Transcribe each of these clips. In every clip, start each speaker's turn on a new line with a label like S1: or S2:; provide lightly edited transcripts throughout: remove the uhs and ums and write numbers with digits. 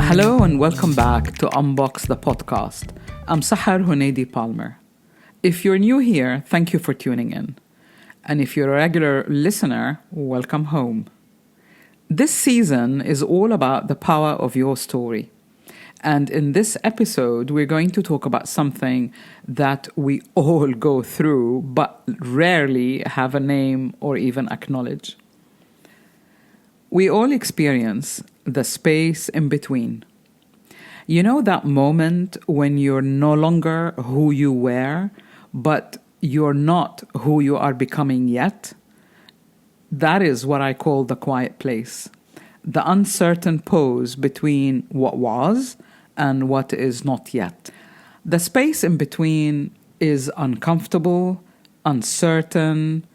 S1: Hello and welcome back to Unbox the Podcast. I'm Sahar Hunaidi Palmer. If you're new here, thank you for tuning in. And if you're a regular listener, welcome home. This season is all about the power of your story. And in this episode, we're going to talk about something that we all go through, but rarely have a name or even acknowledge. We all experience the space in between. You know that moment when you're no longer who you were, but you're not who you are becoming yet? That is what I call the quiet place. The uncertain pause between what was and what is not yet. The space in between is uncomfortable, uncertain,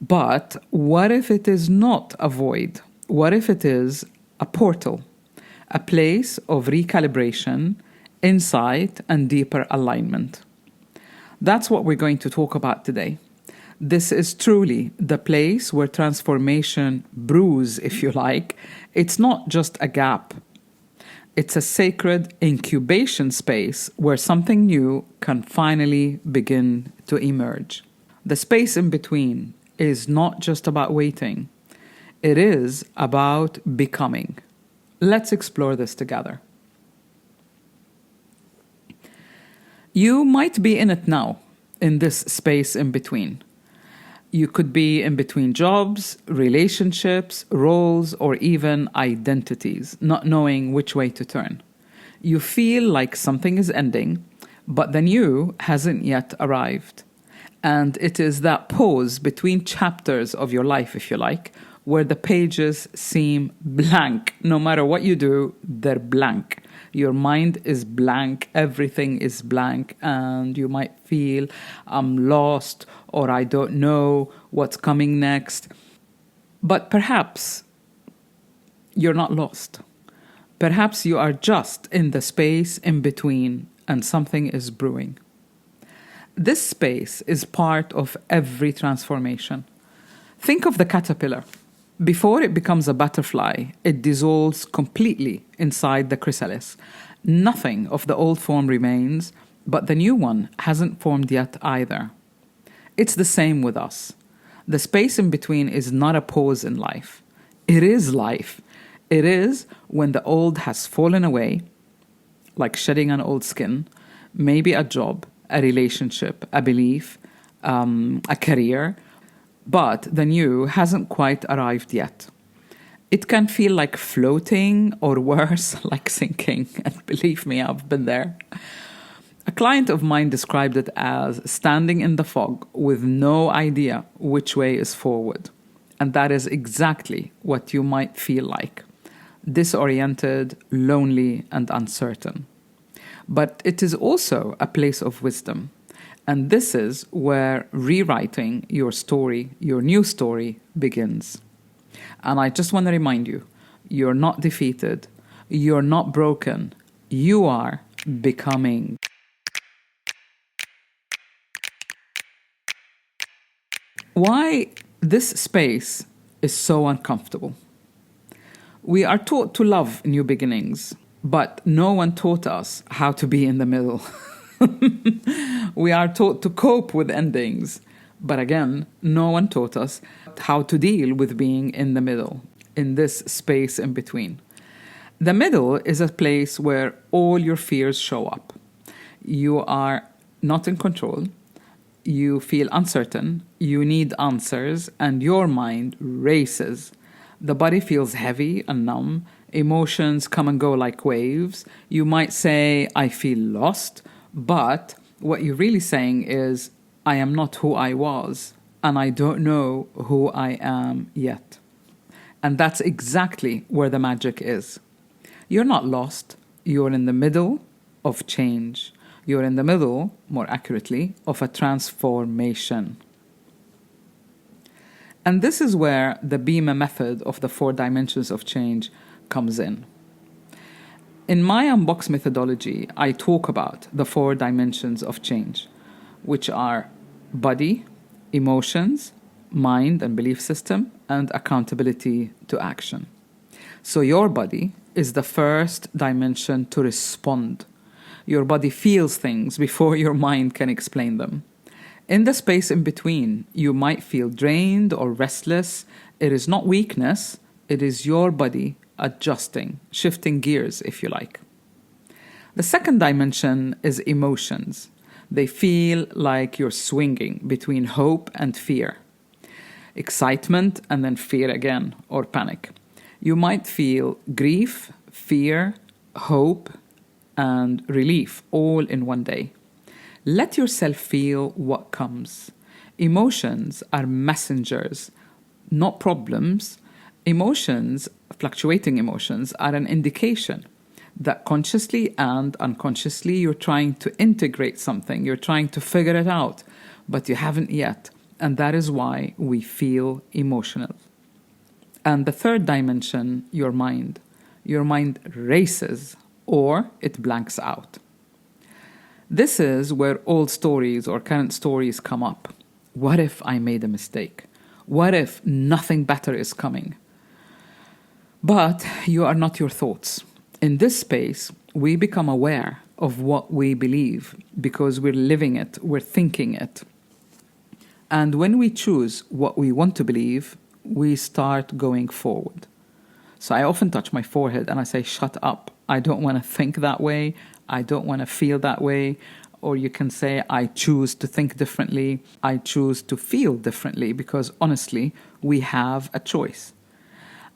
S1: but what if it is not a void? What if it is a portal, a place of recalibration, insight, and deeper alignment? That's what we're going to talk about today. This is truly the place where transformation brews, if you like. It's not just a gap. It's a sacred incubation space where something new can finally begin to emerge. The space in between is not just about waiting. It is about becoming. Let's explore this together. You might be in it now, in this space in between. You could be in between jobs, relationships, roles, or even identities, not knowing which way to turn. You feel like something is ending, but the new hasn't yet arrived. And it is that pause between chapters of your life, if you like, where the pages seem blank. No matter what you do, they're blank. Your mind is blank, everything is blank, and you might feel, I'm lost, or I don't know what's coming next. But perhaps you're not lost. Perhaps you are just in the space in between, and something is brewing. This space is part of every transformation. Think of the caterpillar. Before it becomes a butterfly, it dissolves completely inside the chrysalis. Nothing of the old form remains, but the new one hasn't formed yet either. It's the same with us. The space in between is not a pause in life. It is life. It is when the old has fallen away, like shedding an old skin, maybe a job, a relationship, a belief, a career, but the new hasn't quite arrived yet. It can feel like floating, or worse, like sinking. And believe me, I've been there. A client of mine described it as standing in the fog with no idea which way is forward. And that is exactly what you might feel like. Disoriented, lonely, and uncertain. But it is also a place of wisdom. And this is where rewriting your story, your new story, begins. And I just want to remind you, you're not defeated. You're not broken. You are becoming. Why this space is so uncomfortable? We are taught to love new beginnings, but no one taught us how to be in the middle. We are taught to cope with endings, but again, no one taught us how to deal with being in the middle, in this space in between. The middle is a place where all your fears show up. You are not in control, you feel uncertain, you need answers, and your mind races. The body feels heavy and numb, emotions come and go like waves. You might say, I feel lost. But what you're really saying is, I am not who I was, and I don't know who I am yet. And that's exactly where the magic is. You're not lost. You're in the middle of change. You're in the middle, more accurately, of a transformation. And this is where the BIMA method of the 4 dimensions of change comes in. In my Unbox methodology, I talk about the 4 dimensions of change, which are body, emotions, mind and belief system, and accountability to action. So your body is the first dimension to respond. Your body feels things before your mind can explain them. In the space in between, you might feel drained or restless. It is not weakness, it is your body adjusting, shifting gears, if you like. The second dimension is emotions. They feel like you're swinging between hope and fear, excitement and then fear again, or panic. You might feel grief, fear, hope, and relief all in one day. Let yourself feel what comes. Emotions are messengers, not problems. Emotions, fluctuating emotions, are an indication that consciously and unconsciously you're trying to integrate something, you're trying to figure it out, but you haven't yet. And that is why we feel emotional. And the third dimension, your mind. Your mind races or it blanks out. This is where old stories or current stories come up. What if I made a mistake? What if nothing better is coming? But you are not your thoughts. In this space, we become aware of what we believe because we're living it, we're thinking it. And when we choose what we want to believe, we start going forward. So I often touch my forehead and I say, shut up. I don't want to think that way. I don't want to feel that way. Or you can say, I choose to think differently. I choose to feel differently because honestly, we have a choice.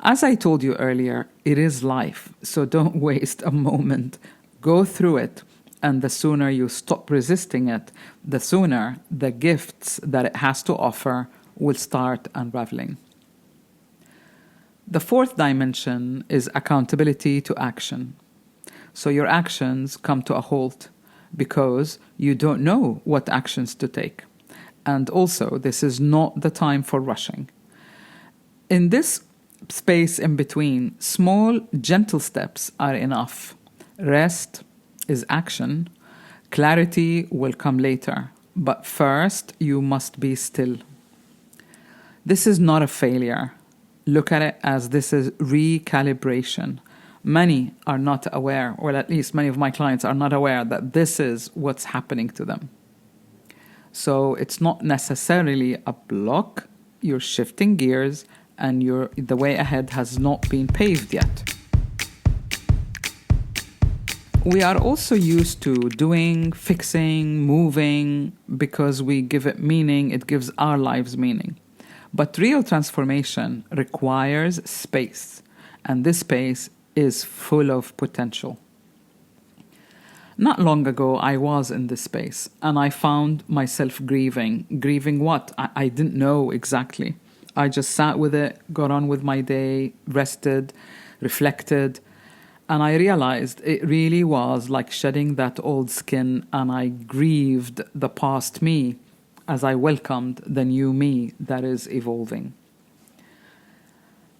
S1: As I told you earlier, it is life. So don't waste a moment. Go through it. And the sooner you stop resisting it, the sooner the gifts that it has to offer will start unraveling. The fourth dimension is accountability to action. So your actions come to a halt because you don't know what actions to take. And also, this is not the time for rushing. In this space in between, small, gentle steps are enough. Rest is action. Clarity will come later. But first, you must be still. This is not a failure. Look at it as this is recalibration. Many are not aware, or at least many of my clients are not aware that this is what's happening to them. So it's not necessarily a block. You're shifting gears and the way ahead has not been paved yet. We are also used to doing, fixing, moving because we give it meaning. It gives our lives meaning. But real transformation requires space, and this space is full of potential. Not long ago, I was in this space, and I found myself grieving. Grieving what? I didn't know exactly. I just sat with it, got on with my day, rested, reflected, and I realized it really was like shedding that old skin, and I grieved the past me as I welcomed the new me that is evolving.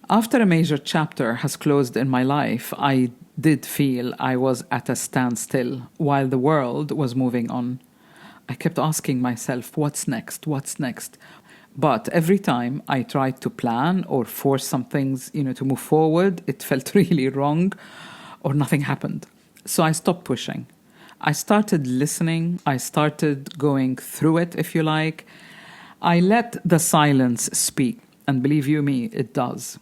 S1: After a major chapter has closed in my life, I did feel I was at a standstill while the world was moving on. I kept asking myself, what's next? What's next? But every time I tried to plan or force some things, to move forward, it felt really wrong or nothing happened. So I stopped pushing. I started listening. I started going through it, if you like. I let the silence speak. And believe you me, it does.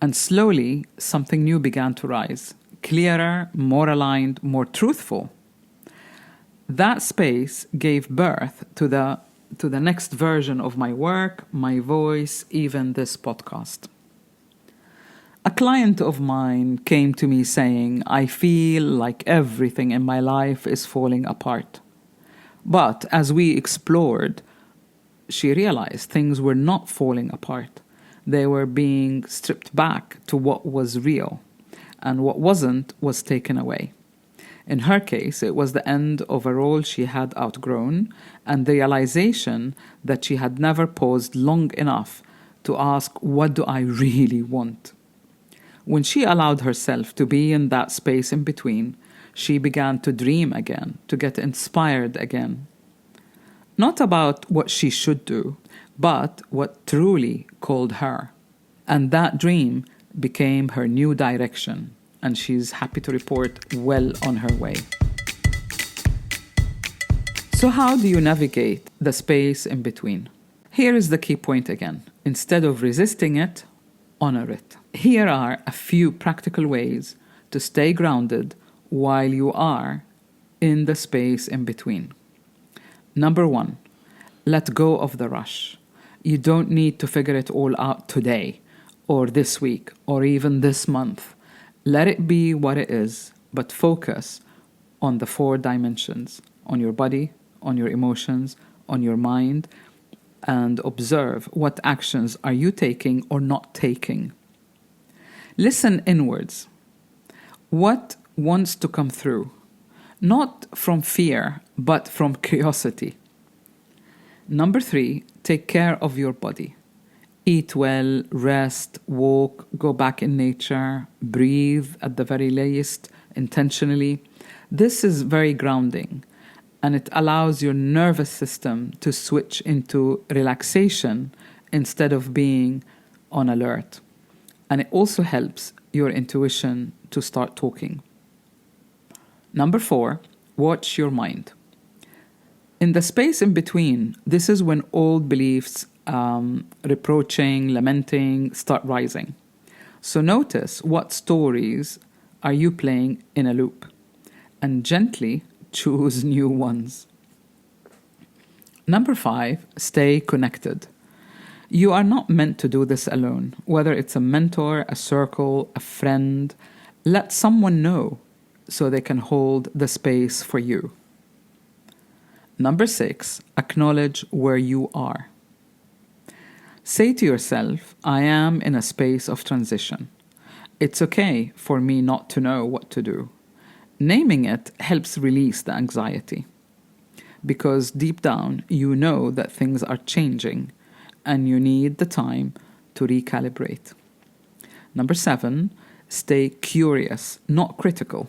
S1: And slowly, something new began to rise. Clearer, more aligned, more truthful. That space gave birth to the next version of my work, my voice, even this podcast. A client of mine came to me saying, I feel like everything in my life is falling apart. But as we explored, she realized things were not falling apart. They were being stripped back to what was real, and what wasn't was taken away. In her case, it was the end of a role she had outgrown and the realization that she had never paused long enough to ask, what do I really want? When she allowed herself to be in that space in between, she began to dream again, to get inspired again. Not about what she should do, but what truly called her. And that dream became her new direction. and she's happy to report well on her way. So how do you navigate the space in between? Here is the key point again. Instead of resisting it, honor it. Here are a few practical ways to stay grounded while you are in the space in between. Number 1, let go of the rush. You don't need to figure it all out today, or this week, or even this month. Let it be what it is, but focus on the 4 dimensions, on your body, on your emotions, on your mind, and observe what actions are you taking or not taking. Listen inwards. What wants to come through? Not from fear, but from curiosity. Number 3, take care of your body. Eat well, rest, walk, go back in nature, breathe at the very least, intentionally. This is very grounding, and it allows your nervous system to switch into relaxation instead of being on alert. And it also helps your intuition to start talking. Number 4, watch your mind. In the space in between, this is when old beliefs, reproaching, lamenting, start rising. So notice what stories are you playing in a loop, and gently choose new ones. Number 5, stay connected. You are not meant to do this alone, whether it's a mentor, a circle, a friend. Let someone know so they can hold the space for you. Number 6, acknowledge where you are. Say to yourself, I am in a space of transition. It's okay for me not to know what to do. Naming it helps release the anxiety, because deep down you know that things are changing and you need the time to recalibrate. Number 7, stay curious, not critical.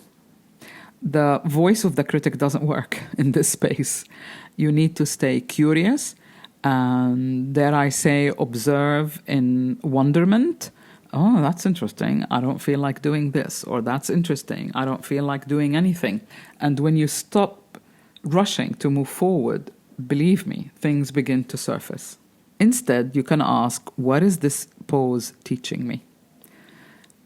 S1: The voice of the critic doesn't work in this space. You need to stay curious and, dare I say, observe in wonderment. Oh, that's interesting. I don't feel like doing this. Or that's interesting. I don't feel like doing anything. And when you stop rushing to move forward, believe me, things begin to surface. Instead, you can ask, what is this pose teaching me?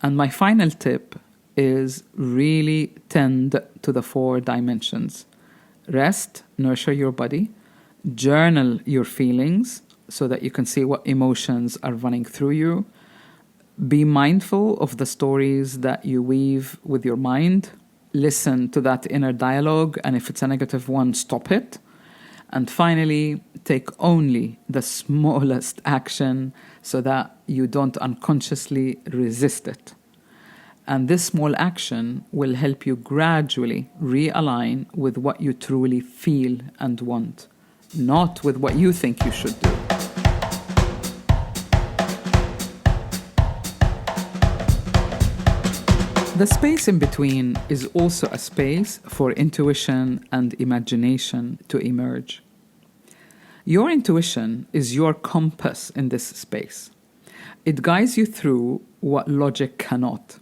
S1: And my final tip is really tend to the 4 dimensions. Rest, nurture your body. Journal your feelings so that you can see what emotions are running through you. Be mindful of the stories that you weave with your mind. Listen to that inner dialogue, and if it's a negative one, stop it. And finally, take only the smallest action so that you don't unconsciously resist it. And this small action will help you gradually realign with what you truly feel and want, not with what you think you should do. The space in between is also a space for intuition and imagination to emerge. Your intuition is your compass in this space. It guides you through what logic cannot.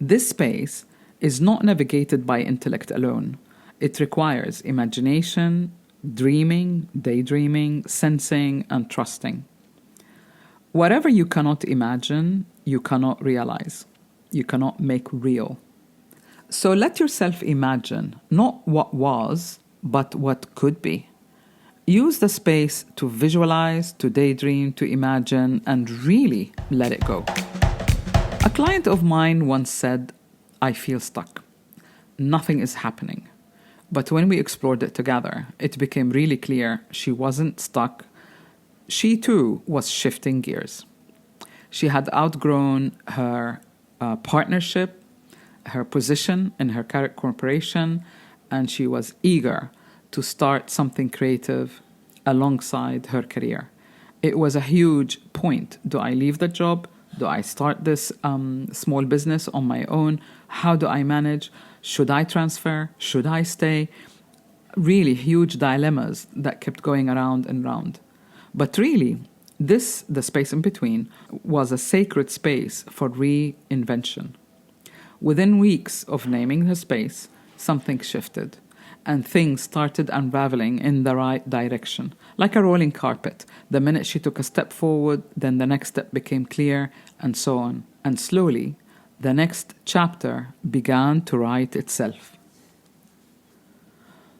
S1: This space is not navigated by intellect alone. It requires imagination, dreaming, daydreaming, sensing, and trusting. Whatever you cannot imagine, you cannot realize. You cannot make real. So let yourself imagine not what was, but what could be. Use the space to visualize, to daydream, to imagine, and really let it go. A client of mine once said, I feel stuck. Nothing is happening. But when we explored it together, it became really clear she wasn't stuck. She too was shifting gears. She had outgrown her partnership, her position in her corporation, and she was eager to start something creative alongside her career. It was a huge point. Do I leave the job? Do I start this small business on my own? How do I manage? Should I transfer? Should I stay? Really huge dilemmas that kept going around and round. But really, the space in between, was a sacred space for reinvention. Within weeks of naming the space, something shifted, and things started unraveling in the right direction. Like a rolling carpet. The minute she took a step forward, then the next step became clear, and so on. And slowly, the next chapter began to write itself.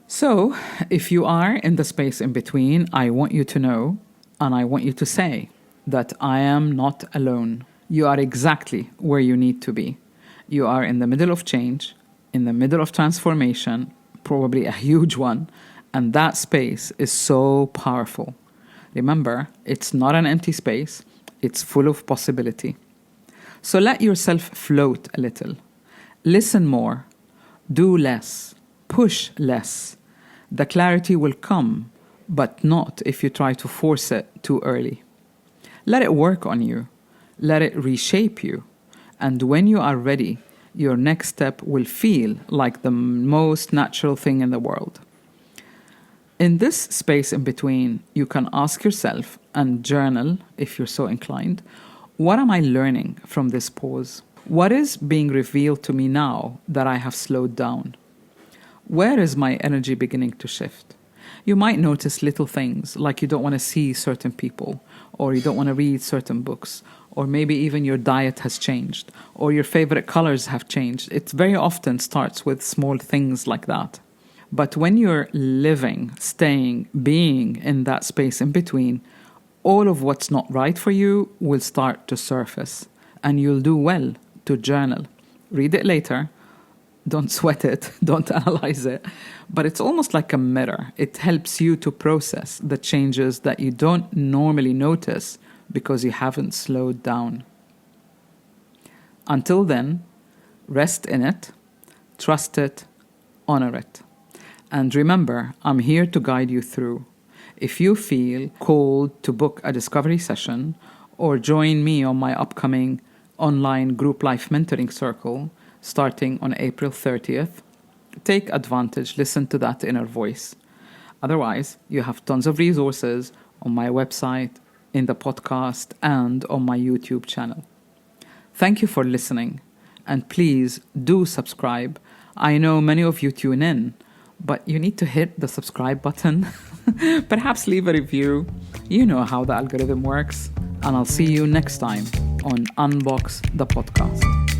S1: So, if you are in the space in between, I want you to know, and I want you to say, that I am not alone. You are exactly where you need to be. You are in the middle of change, in the middle of transformation, probably a huge one, and that space is so powerful. Remember, it's not an empty space, it's full of possibility. So let yourself float a little. Listen more. Do less. Push less. The clarity will come, but not if you try to force it too early. Let it work on you. Let it reshape you. And when you are ready, your next step will feel like the most natural thing in the world. In this space in between, you can ask yourself and journal, if you're so inclined, what am I learning from this pause? What is being revealed to me now that I have slowed down? Where is my energy beginning to shift? You might notice little things like you don't want to see certain people, or you don't want to read certain books, or maybe even your diet has changed, or your favorite colors have changed. It very often starts with small things like that. But when you're living, staying, being in that space in between, all of what's not right for you will start to surface, and you'll do well to journal. Read it later. Don't sweat it. Don't analyze it. But it's almost like a mirror. It helps you to process the changes that you don't normally notice because you haven't slowed down. Until then, rest in it, trust it, honor it. And remember, I'm here to guide you through. If you feel called to book a discovery session or join me on my upcoming online group life mentoring circle starting on April 30th, take advantage, listen to that inner voice. Otherwise, you have tons of resources on my website, in the podcast, and on my YouTube channel. Thank you for listening, and please do subscribe. I know many of you tune in, but you need to hit the subscribe button. Perhaps leave a review. You know how the algorithm works. And I'll see you next time on Unbox the Podcast.